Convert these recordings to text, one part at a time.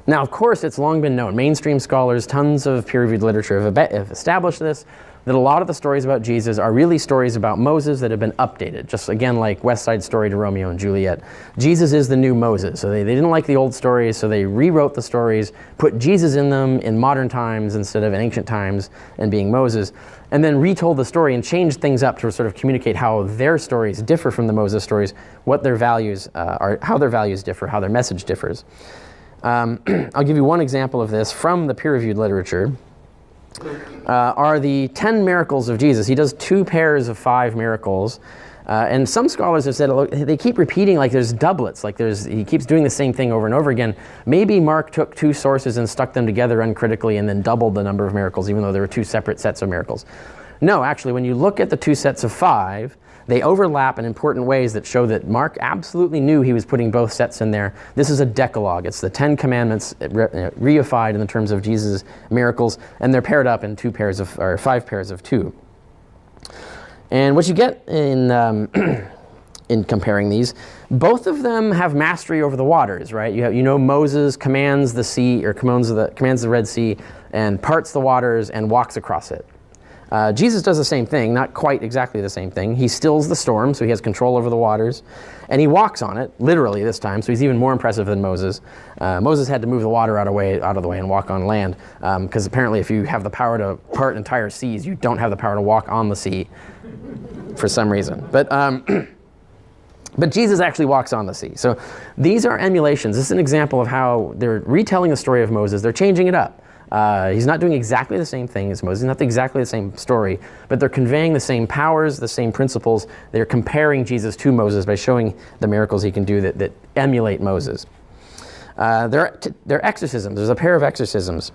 Now, of course, it's long been known. Mainstream scholars, tons of peer-reviewed literature have established this, that a lot of the stories about Jesus are really stories about Moses that have been updated. Just again, like West Side Story to Romeo and Juliet. Jesus is the new Moses. So they didn't like the old stories, so they rewrote the stories, put Jesus in them in modern times instead of in ancient times and being Moses, and then retold the story and changed things up to sort of communicate how their stories differ from the Moses stories, what their values are, how their values differ, how their message differs. I'll give you one example of this from the peer-reviewed literature. Are the 10 miracles of Jesus. He does 2 pairs of 5 miracles. And some scholars have said, look, they keep repeating like there's doublets, like he keeps doing the same thing over and over again. Maybe Mark took 2 sources and stuck them together uncritically and then doubled the number of miracles, even though there were 2 separate sets of miracles. No, actually, when you look at the 2 sets of 5, they overlap in important ways that show that Mark absolutely knew he was putting both sets in there. This is a decalogue. It's the 10 commandments reified in the terms of Jesus' miracles, and they're paired up in 5 pairs of 2. And what you get in in comparing these, both of them have mastery over the waters, right? You know Moses commands the sea, or commands the Red Sea, and parts the waters and walks across it. Jesus does the same thing, not quite exactly the same thing. He stills the storm, so he has control over the waters, and he walks on it, literally this time, so he's even more impressive than Moses. Moses had to move the water out of the way and walk on land, because apparently if you have the power to part entire seas, you don't have the power to walk on the sea for some reason. But Jesus actually walks on the sea. So these are emulations. This is an example of how they're retelling the story of Moses. They're changing it up. He's not doing exactly the same thing as Moses, not exactly the same story, but they're conveying the same powers, the same principles. They're comparing Jesus to Moses by showing the miracles he can do that emulate Moses. They're exorcisms. There's a pair of exorcisms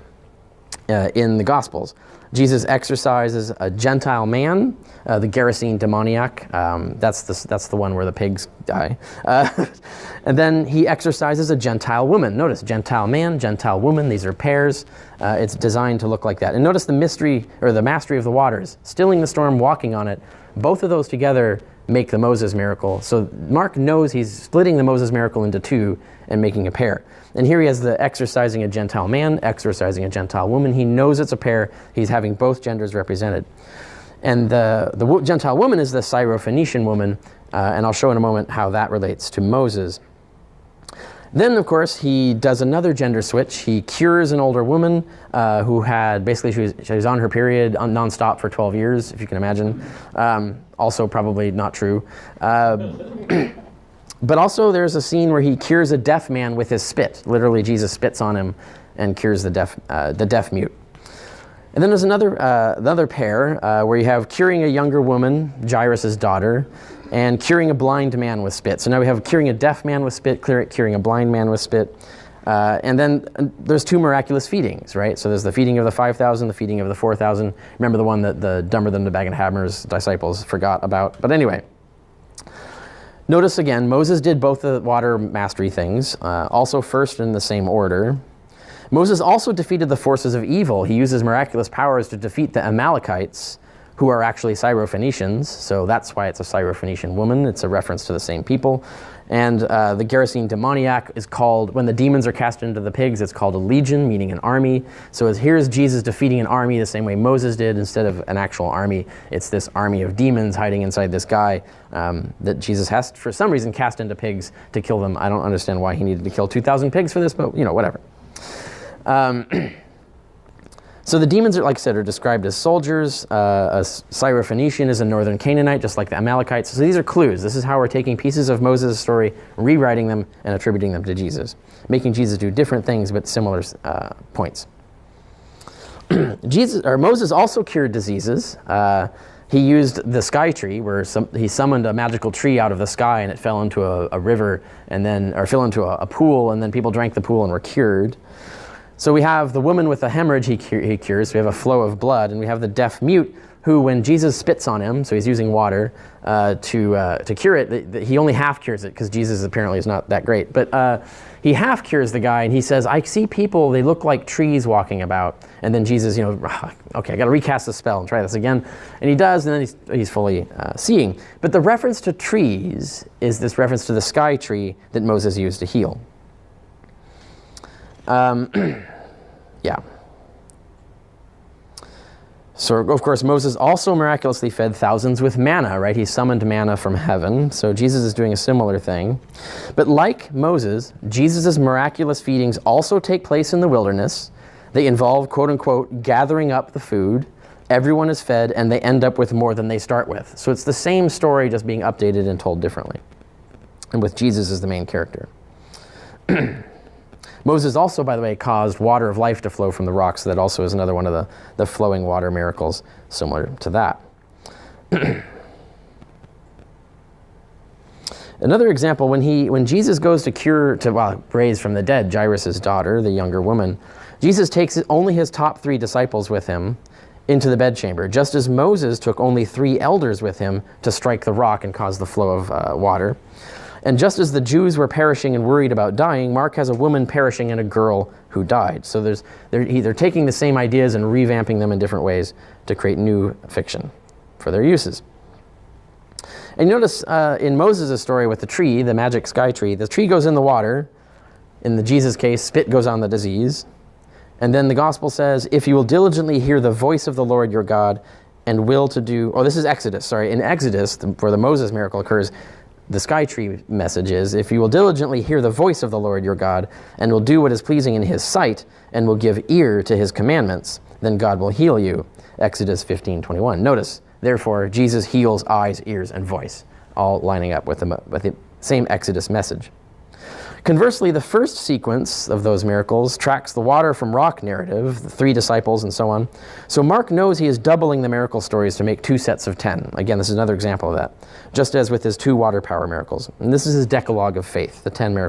in the Gospels. Jesus exorcises a Gentile man, the Gerasene demoniac. That's the one where the pigs die. And then he exorcises a Gentile woman. Notice, Gentile man, Gentile woman. These are pairs. It's designed to look like that. And notice the mystery, or the mastery of the waters, stilling the storm, walking on it. Both of those together make the Moses miracle. So Mark knows he's splitting the Moses miracle into 2 and making a pair. And here he has the exorcising a Gentile man, exorcising a Gentile woman. He knows it's a pair. He's having both genders represented. And the Gentile woman is the Syrophoenician woman, and I'll show in a moment how that relates to Moses. Then, of course, he does another gender switch. He cures an older woman who had, basically, she was on her period nonstop for 12 years, if you can imagine. Also probably not true. But also there's a scene where he cures a deaf man with his spit. Literally, Jesus spits on him and cures the deaf mute. And then there's another pair where you have curing a younger woman, Jairus' daughter, and curing a blind man with spit. So now we have curing a deaf man with spit, curing a blind man with spit. And then there's 2 miraculous feedings, right? So there's the feeding of the 5,000, the feeding of the 4,000. Remember the one that the dumber than the bag of hammers disciples forgot about. But anyway, notice again, Moses did both the water mastery things, also first in the same order. Moses also defeated the forces of evil. He uses miraculous powers to defeat the Amalekites, who are actually Syrophoenicians. So that's why it's a Syrophoenician woman. It's a reference to the same people. And the Gerasene demoniac is called, when the demons are cast into the pigs, it's called a legion, meaning an army. So here's Jesus defeating an army the same way Moses did. Instead of an actual army, it's this army of demons hiding inside this guy that Jesus has, for some reason, cast into pigs to kill them. I don't understand why he needed to kill 2,000 pigs for this, but whatever. So the demons, like I said, are described as soldiers. A Syrophoenician is a northern Canaanite, just like the Amalekites. So these are clues. This is how we're taking pieces of Moses' story, rewriting them, and attributing them to Jesus, making Jesus do different things but similar points. Moses also cured diseases. He used the sky tree, where he summoned a magical tree out of the sky, and it fell into a river, or fell into a pool, and then people drank the pool and were cured. So we have the woman with the hemorrhage he cures. We have a flow of blood, and we have the deaf mute who, when Jesus spits on him, so he's using water to cure it, he only half cures it because Jesus apparently is not that great. But he half cures the guy, and he says, "I see people, they look like trees walking about." And then Jesus, okay, I got to recast the spell and try this again. And he does, and then he's fully seeing. But the reference to trees is this reference to the sky tree that Moses used to heal. Yeah. So, of course, Moses also miraculously fed thousands with manna, right? He summoned manna from heaven. So Jesus is doing a similar thing. But like Moses, Jesus' miraculous feedings also take place in the wilderness. They involve, quote unquote, gathering up the food. Everyone is fed, and they end up with more than they start with. So it's the same story, just being updated and told differently. And with Jesus as the main character. Moses also, by the way, caused water of life to flow from the rock, so that also is another one of the flowing water miracles similar to that. Another example, when Jesus goes to raise from the dead Jairus' daughter, the younger woman, Jesus takes only his top 3 disciples with him into the bedchamber, just as Moses took only 3 elders with him to strike the rock and cause the flow of water. And just as the Jews were perishing and worried about dying, Mark has a woman perishing and a girl who died. So they're taking the same ideas and revamping them in different ways to create new fiction for their uses. And notice in Moses' story with the tree, the magic sky tree, the tree goes in the water. In the Jesus case, spit goes on the disease. And then the gospel says, if you will diligently hear the voice of the Lord your God and will to do, this is Exodus, sorry. In Exodus, where the Moses miracle occurs, the sky tree message is, if you will diligently hear the voice of the Lord your God and will do what is pleasing in his sight and will give ear to his commandments, then God will heal you. Exodus 15:21. Notice, therefore, Jesus heals eyes, ears, and voice, all lining up with the same Exodus message. Conversely, the first sequence of those miracles tracks the water from rock narrative, the 3 disciples and so on. So Mark knows he is doubling the miracle stories to make 2 sets of 10. Again, this is another example of that, just as with his 2 water power miracles. And this is his decalogue of faith, the 10 miracles.